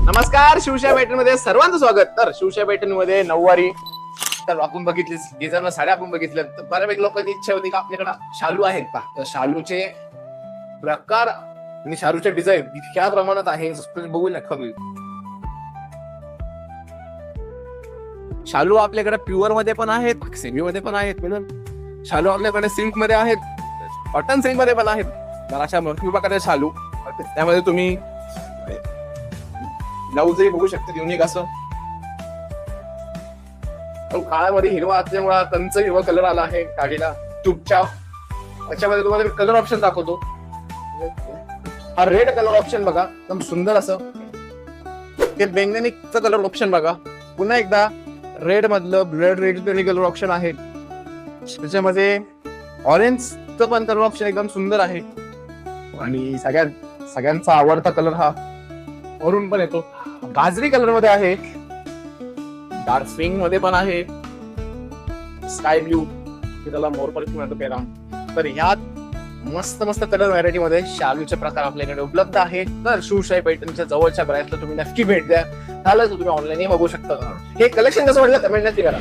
नमस्कार, शिवशाही पैठण मध्ये सर्वांचं स्वागत. तर शिवशाही पैठण मध्ये नऊवारी तर आपण बघितली, डिझाईनला साड्या आपण बघितल्या. तर बऱ्यापैकी लोकांची इच्छा होती की आपल्याकडे शालू आहेत का, तर शालूचे प्रकार आणि शालूचे डिझाईन इतक्या प्रमाणात आहे बघू नका. शालू आपल्याकडे प्युअर मध्ये पण आहेत, सेमी मध्ये पण आहेत, शालू आपल्याकडे सिल्क मध्ये आहेत, कॉटन सिल्क मध्ये पण आहेत. तर अशा भरपूर प्रकारचे शालू, त्यामध्ये तुम्ही ब्लाऊजही बघू शकता युनिक असं. काळामध्ये हिरवा असल्यामुळे कंच हिरवा कलर आला आहे काढीला ट्यूबच्या. त्याच्यामध्ये तुम्हाला कलर ऑप्शन दाखवतो. हा रेड कलर ऑप्शन बघा, एकदम सुंदर असं. ते बेंगणीचा कलर ऑप्शन बघा. पुन्हा एकदा रेड मधलं रेड कलर ऑप्शन आहे. त्याच्यामध्ये ऑरेंजचं पण कलर ऑप्शन एकदम सुंदर आहे. आणि सगळ्यांचा आवडता कलर हा वरून पण येतो, गाजरी कलर मध्ये आहे, डार्क स्विंग मध्ये पण आहे, स्काय ब्लू, त्याला मोरपंखी म्हणतो पेरा. तर ह्यात मस्त मस्त कलर व्हरायटी मध्ये शालूचे प्रकार आपल्याकडे उपलब्ध आहेत. तर शिवशाही पैठणच्या जवळच्या ब्रँचला तुम्ही नक्की भेट द्या. झालं तुम्ही ऑनलाईन बघू शकता. हे कलेक्शन कसं वाटलं कमेंट नक्की करा.